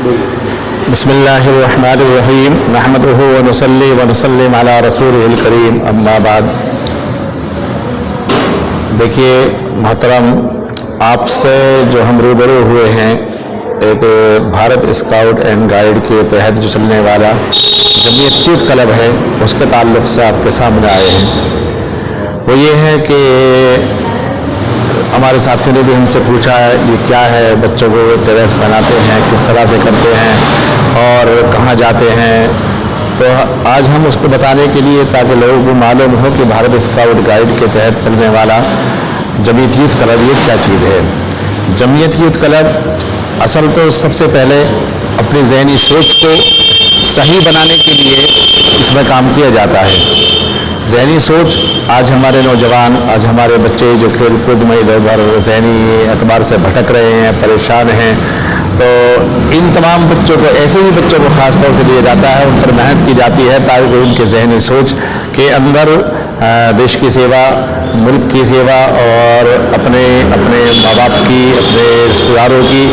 بسم اللہ الرحمن الرحیم نحمدہ ونصلی ونسلم علی رسولہ الکریم اما بعد۔ دیکھیے محترم، آپ سے جو ہم روبرو ہوئے ہیں ایک بھارت اسکاؤٹ اینڈ گائیڈ کے تحت جو چلنے والا جمعیت یوتھ کلب ہے، اس کے تعلق سے آپ کے سامنے آئے ہیں۔ وہ یہ ہے کہ ہمارے ساتھیوں نے بھی ہم سے پوچھا ہے یہ کیا ہے، بچوں کو ڈریس پہناتے ہیں، کس طرح سے کرتے ہیں اور کہاں جاتے ہیں، تو آج ہم اس کو بتانے کے لیے تاکہ لوگوں کو معلوم ہو کہ بھارت اسکاؤٹ گائیڈ کے تحت چلنے والا جمعیت یوتھ کلب یہ کیا چیز ہے۔ جمعیت یوتھ کلب اصل تو سب سے پہلے اپنی ذہنی سوچ کو صحیح بنانے کے لیے اس میں کام کیا جاتا ہے۔ ذہنی سوچ، آج ہمارے نوجوان، آج ہمارے بچے جو کھیل کود میں ادھر ادھر ذہنی اعتبار سے بھٹک رہے ہیں، پریشان ہیں، تو ان تمام بچوں کو، ایسے ہی بچوں کو خاص طور سے لیا جاتا ہے، ان پر محنت کی جاتی ہے تاکہ ان کے ذہنی سوچ کے اندر دیش کی سیوا، ملک کی سیوا اور اپنے ماں باپ کی، اپنے رشتہ داروں کی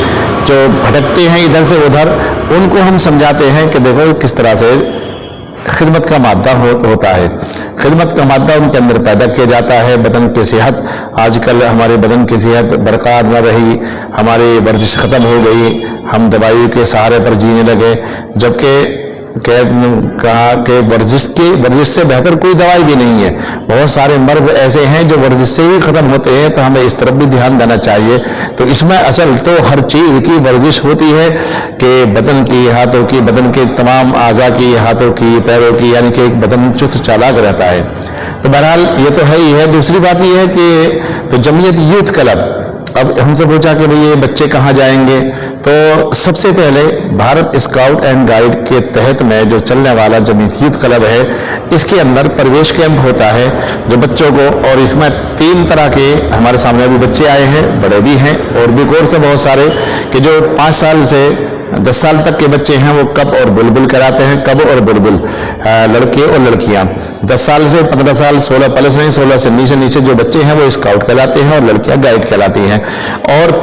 جو بھٹکتے ہیں ادھر سے ادھر، ان کو ہم سمجھاتے ہیں کہ دیکھو کس طرح سے خدمت کا مادہ ہوتا ہے۔ خدمت کا مادہ ان کے اندر پیدا کیا جاتا ہے۔ بدن کی صحت، آج کل ہمارے بدن کی صحت برقرار نہ رہی، ہماری ورزش ختم ہو گئی، ہم دوائیوں کے سہارے پر جینے لگے، جبکہ کہا کہ ورزش سے بہتر کوئی دوائی بھی نہیں ہے۔ بہت سارے مرض ایسے ہیں جو ورزش سے ہی ختم ہوتے ہیں، تو ہمیں اس طرف بھی دھیان دینا چاہیے۔ تو اس میں اصل تو ہر چیز کی ورزش ہوتی ہے کہ بدن کی، ہاتھوں کی، بدن کے تمام اعضاء کی، ہاتھوں کی، پیروں کی، یعنی کہ ایک بدن چست چالاک رہتا ہے۔ تو بہرحال یہ تو ہے ہی ہے۔ دوسری بات یہ ہے کہ تو جمعیت یوتھ کلب، اب ہم سے پوچھا کہ بھئی یہ بچے کہاں جائیں گے، تو سب سے پہلے بھارت اسکاؤٹ اینڈ گائیڈ کے تحت میں جو چلنے والا جمعیت یوتھ کلب ہے، اس کے اندر پرویش کیمپ ہوتا ہے جو بچوں کو، اور اس میں 3 طرح کے ہمارے سامنے بھی بچے آئے ہیں، بڑے بھی ہیں اور بھی کورس ہیں بہت سارے، کہ جو 5 سال سے 10 سال تک کے بچے ہیں وہ کب اور بلبل کراتے ہیں، کب اور بلبل، لڑکے اور لڑکیاں۔ 10 سال سے 15 سال، 16 پلس نہیں، 16 سے نیچے جو بچے ہیں وہ اسکاؤٹ کہلاتے ہیں اور لڑکیاں گائیڈ کہلاتی ہیں، اور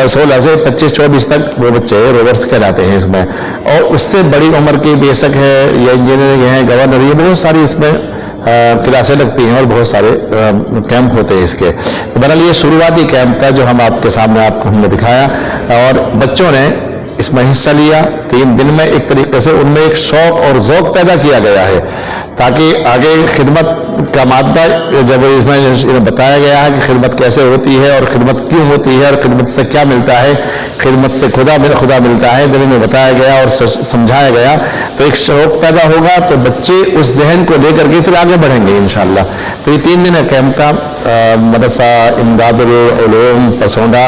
16 سے 25-24 تک وہ بچے روورس کہلاتے ہیں اس میں۔ اور اس سے بڑی عمر کی بے شک ہے یا انجینئرنگ ہے، گورنر، یہ بہت ساری اس میں کلاسیں لگتی ہیں اور بہت سارے کیمپ ہوتے ہیں اس کے۔ تو بہرحال یہ شروعاتی کیمپ تھا جو ہم آپ کے سامنے آپ کو ہم نے دکھایا، اور بچوں نے اس میں حصہ لیا 3 دن میں۔ ایک طریقے سے ان میں ایک شوق اور ذوق پیدا کیا گیا ہے تاکہ آگے خدمت کا مادہ، جب اس میں بتایا گیا ہے کہ خدمت کیسے ہوتی ہے اور خدمت کیوں ہوتی ہے اور خدمت سے کیا ملتا ہے، خدمت سے خدا ملتا ہے، جب انہیں بتایا گیا اور سمجھایا گیا تو ایک شوق پیدا ہوگا، تو بچے اس ذہن کو لے کر کے پھر آگے بڑھیں گے انشاءاللہ۔ تو یہ 3 دن کیمپ کا مدرسہ امداد العلوم پسونڈا،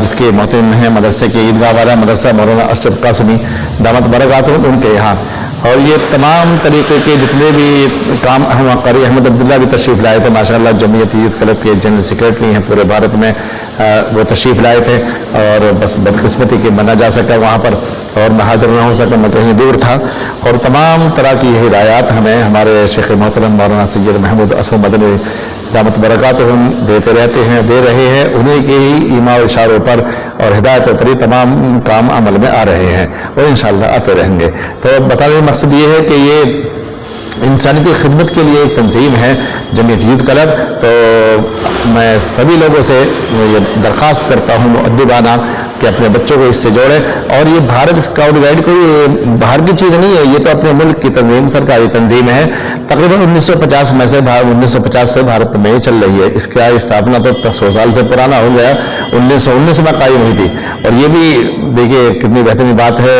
جس کے محترم ہیں مدرسے کے عیدگاہ والا مدرسہ مولانا اشرف قاسمی دامت برکاتہ ان کے یہاں، اور یہ تمام طریقے کے جتنے بھی کام، ہم قاری احمد عبداللہ بھی تشریف لائے تھے ماشاءاللہ، جمعیت یوتھ کلب کے جنرل سیکریٹری ہیں پورے بھارت میں، وہ تشریف لائے تھے، اور بس بدقسمتی کہ میں نہ جا سکا وہاں پر اور میں حاضر نہ ہو سکا، میں کہیں دور تھا، اور تمام طرح کی ہدایات ہمیں ہمارے شیخ محترم مولانا سید محمود اسد مدنی دامت برکاتہم دیتے رہتے ہیں، دے رہے ہیں، انہیں کے ہی ایما و اشاروں پر اور ہدایتوں پر یہ تمام کام عمل میں آ رہے ہیں اور انشاءاللہ آتے رہیں گے۔ تو بتانے کا مقصد یہ ہے کہ یہ انسانیتی خدمت کے لیے ایک تنظیم ہے جمعیت یوتھ کلب۔ تو میں سبھی لوگوں سے یہ درخواست کرتا ہوں مؤدبانہ کہ اپنے بچوں کو اس سے جوڑیں، اور یہ بھارت اسکاؤٹ گائیڈ کو یہ باہر کی چیز نہیں ہے، یہ تو اپنے ملک کی تنظیم، سرکاری تنظیم ہے، تقریباً 1950 میں سے 1950 سے بھارت میں چل رہی ہے۔ اس کا استھاپنا تو 100 سال سے پرانا ہو گیا، 1919 میں قائم ہوئی تھی، اور یہ بھی دیکھیے کتنی بہترین بات ہے،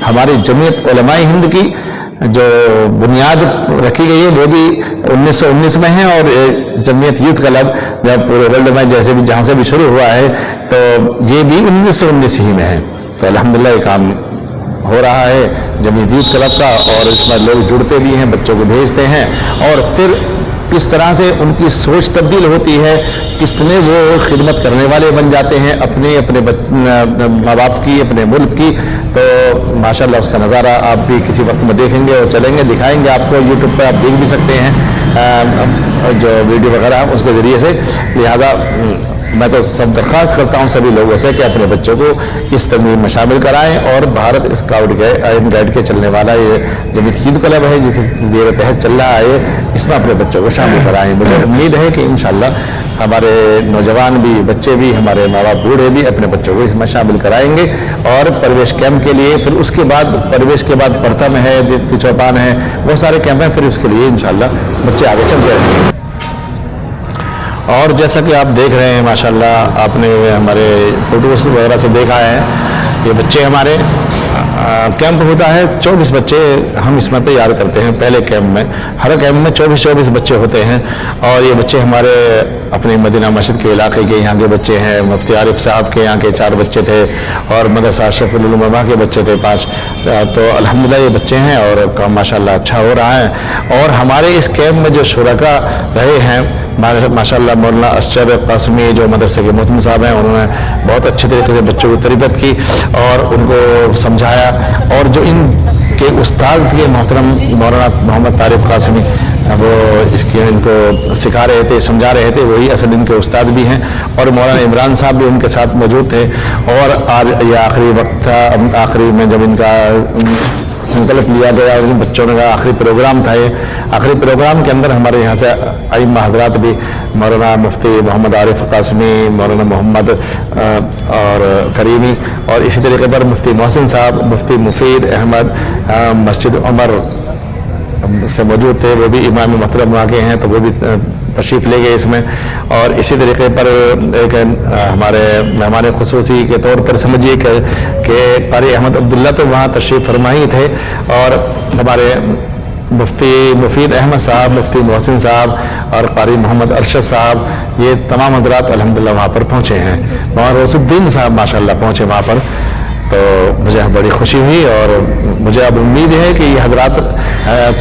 ہماری جمعیت علماء ہند کی جو بنیاد رکھی گئی ہے وہ بھی 1919 میں ہے، اور جمعیت یوتھ کلب جب پورے ورلڈ میں جیسے بھی جہاں سے بھی شروع ہوا ہے تو یہ بھی 1919 ہی میں ہے۔ تو الحمدللہ یہ کام ہو رہا ہے جمعیت یوتھ کلب کا، اور اس میں لوگ جڑتے بھی ہیں، بچوں کو بھیجتے ہیں، اور پھر کس طرح سے ان کی سوچ تبدیل ہوتی ہے، کس طرح وہ خدمت کرنے والے بن جاتے ہیں اپنے ماں باپ کی، اپنے ملک کی۔ تو ماشاءاللہ اس کا نظارہ آپ بھی کسی وقت میں دیکھیں گے اور چلیں گے، دکھائیں گے آپ کو، یوٹیوب پہ آپ دیکھ بھی سکتے ہیں جو ویڈیو وغیرہ اس کے ذریعے سے۔ لہذا मैं तो सब दरख्वास्त करता हूँ सभी लोगों से कि अपने बच्चों को इस तंजीम में शामिल कराएं और भारत स्काउट एंड गाइड के चलने वाला ये जो यूथ क्लब है जिस जेर तहत चल रहा है इसमें अपने बच्चों को शामिल कराएं। मुझे उम्मीद है कि इंशाल्लाह हमारे नौजवान भी, बच्चे भी, हमारे माँ बाप बूढ़े भी अपने बच्चों को इसमें शामिल कराएंगे। और प्रवेश कैंप के लिए फिर उसके बाद प्रवेश के बाद प्रथम है, द्वितीय चौपान है, बहुत सारे कैंप हैं, फिर उसके लिए इंशाल्लाह बच्चे आगे चलते रहेंगे। और जैसा कि आप देख रहे हैं माशाल्लाह, आपने हमारे फोटोज वगैरह से देखा है, ये बच्चे हमारे कैंप होता है 24 बच्चे हम इसमें तैयार करते हैं। पहले कैंप में हर कैंप में 24 बच्चे होते हैं और ये बच्चे हमारे अपने मदीना मस्जिद के इलाके के यहाँ के बच्चे हैं। मुफ्ती आरिफ साहब के यहाँ के 4 बच्चे थे और मदरसा अशरफुल उलमा के बच्चे थे 5। तो अल्हम्दुलिल्लाह ये बच्चे हैं और काम माशाल्लाह अच्छा हो रहा है। और हमारे इस कैंप में जो शुरका रहे हैं माशाल्लाह, मौलाना असगर कासमी जो मदरसे के मोहतम साहब हैं, उन्होंने बहुत अच्छे तरीके से बच्चों की तरबियत की और उनको समझाया। और जो इनके उस्ताद थे मोहतरम मौलाना मोहम्मद तारिक कासमी, वो इसके इनको सिखा रहे थे, समझा रहे थे, वही असल इनके उस्ताद भी हैं। और मौलाना इमरान साहब भी उनके साथ मौजूद थे। और आज ये आखिरी वक्त था, आखिरी में जब इनका संकल्प लिया गया और इन बच्चों का आखिरी प्रोग्राम था, ये आखिरी प्रोग्राम के अंदर हमारे यहाँ से आइम्मा हज़रात भी, मौलाना मुफ्ती मोहम्मद आरिफ कासमी, मौलाना मोहम्मद और करीमी, और इसी तरीके पर मुफ्ती मोहसिन साहब, मुफ्ती मुफीद अहमद मस्जिद उमर से मौजूद थे, वो भी इमाम मोहतरम वहाँ के हैं, तो वो भी तशरीफ़ ले गए इसमें। और इसी तरीके पर एक हमारे मेहमान खुसूसी के तौर पर समझिए कि कारी अहमद अब्दुल्ला तो वहाँ तशरीफ़ फरमा ही थे। और हमारे मुफ्ती मुफीद अहमद साहब, मुफ्ती मोहसिन साहब और कारी मोहम्मद अरशद साहब, ये तमाम हज़रात अल्हम्दुलिल्लाह वहाँ पर पहुँचे हैं। वहाँ रोज़ुद्दीन साहब माशाल्लाह पहुँचे वहाँ पर, तो मुझे बड़ी खुशी हुई। और मुझे अब उम्मीद है कि ये हजरात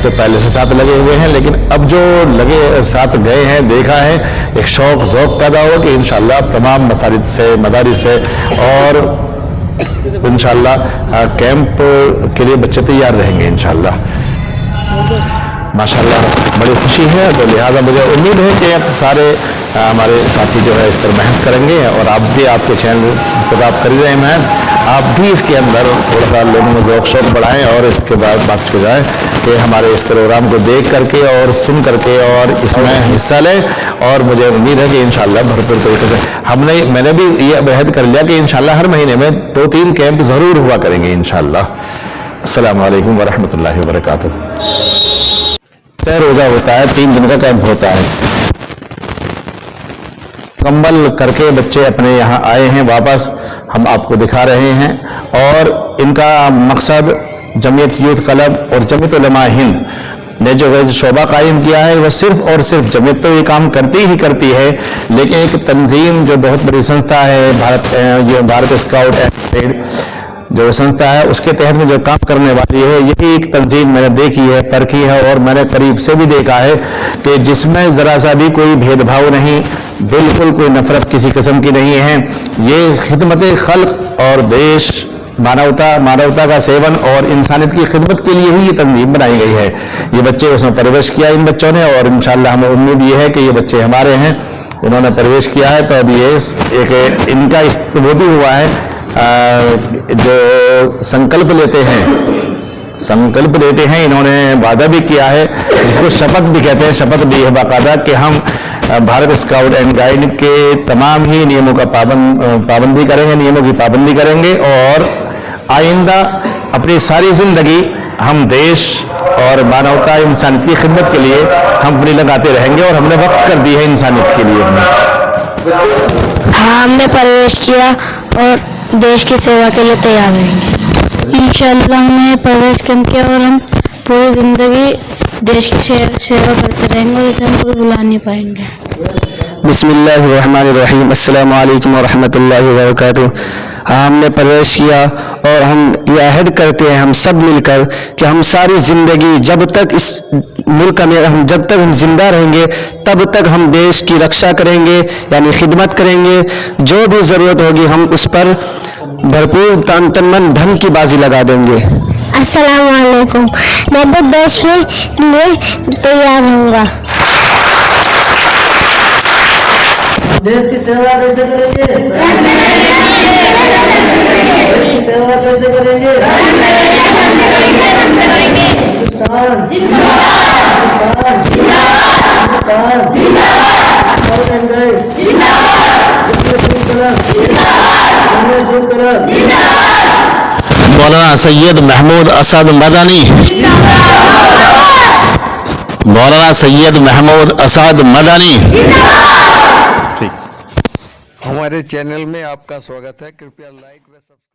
तो पहले से साथ लगे हुए हैं, लेकिन अब जो लगे साथ गए हैं, देखा है, एक शौक ज़ौक़ पैदा हो कि इंशाअल्लाह तमाम मसाजिद से, मदारिस से और इंशाअल्लाह कैंप के लिए बच्चे तैयार रहेंगे इंशाअल्लाह। माशाअल्लाह बड़ी खुशी है। तो लिहाजा मुझे उम्मीद है कि अब सारे हमारे साथी जो है इस पर मेहनत करेंगे और आप भी, आपके चैनल से आप कर रहे हैं मेहनत, आप भी इसके अंदर थोड़ा सा लोगों में ज़ौक़ शौक़ बढ़ाएं और इसके बाद बात की जाए कि हमारे इस प्रोग्राम को देख करके और सुन करके और इसमें हिस्सा लें। और मुझे उम्मीद है कि इंशाअल्लाह भरपूर तरीके से मैंने भी ये अहद कर लिया कि इंशाअल्लाह हर महीने में 2-3 कैंप ज़रूर हुआ करेंगे इंशाअल्लाह। अस्सलामु अलैकुम व रहमतुल्लाहि व बरकातुहू। रोज़ा होता है, 3 दिन का कैंप होता है। मुकम्मल करके बच्चे अपने यहाँ आए हैं वापस, हम आपको दिखा रहे हैं। और इनका मकसद जमीयत यूथ क्लब और जमीयत उलमा हिंद ने जो शोबा कायम किया है, वो सिर्फ और सिर्फ जमीयत तो ये काम करती ही करती है, लेकिन एक तंजीम जो बहुत बड़ी संस्था है, भारत स्काउट एंड गाइड जो संस्था है, उसके तहत में जो काम करने वाली है, यही एक तंजीम मैंने देखी है, परखी है और मैंने करीब से भी देखा है कि जिसमें ज़रा सा भी कोई भेदभाव नहीं, बिल्कुल कोई नफरत किसी किस्म की नहीं है। ये खिदमत खल्क और देश, मानवता का सेवन और इंसानियत की खिदमत के लिए ही ये तंजीम बनाई गई है। ये बच्चे उसमें प्रवेश किया इन बच्चों ने और इंशाअल्लाह हमें उम्मीद ये है कि ये बच्चे हमारे हैं, उन्होंने प्रवेश किया है। तो अभी ये एक इनका वो भी हुआ है जो संकल्प लेते हैं, इन्होंने वादा भी किया है, जिसको शपथ भी कहते हैं, शपथ भी है बाकायदा कि हम भारत स्काउट एंड गाइड के तमाम ही नियमों का पाबंदी करेंगे, नियमों की पाबंदी करेंगे और आइंदा अपनी सारी जिंदगी हम देश और मानवता, इंसानियत की खिदमत के लिए हम अपनी लगाते रहेंगे। और हमने वक्त कर दी है इंसानियत के लिए। हाँ, हमने प्रवेश किया और देश की सेवा के लिए तैयार रहेंगे इंशाअल्लाह। हमने प्रवेश कैंप किया और हम पूरी जिंदगी देश की सेवा करते रहेंगे और इसे हम कभी भुला नहीं पाएंगे। बिस्मिल्लाहिर्रहमानिर्रहीम। अस्सलामु अलैकुम व रहमतुल्लाहि व बरकातुहू। हमने प्रवेश किया और हम ये अहद करते हैं हम सब मिलकर कि हम सारी जिंदगी जब तक इस मुल्क में जब तक हम जिंदा रहेंगे तब तक हम देश की रक्षा करेंगे, यानी खिदमत करेंगे। जो भी ज़रूरत होगी हम उस पर भरपूर तन मन धन की बाजी लगा देंगे। अस्सलामु अलैकुम। मैं भी देश के लिए तैयार रहूँगा। देश की सेवा कैसे करेंगे? देश की सेवा कैसे करेंगे? हिंदुस्तान जिंदाबाद, हिंदुस्तान जिंदाबाद, मौलाना सैयद महमूद असद मदनी, मौलाना सैयद महमूद असद मदनी। हमारे चैनल में आपका स्वागत है। कृपया लाइक व सब्सक्राइब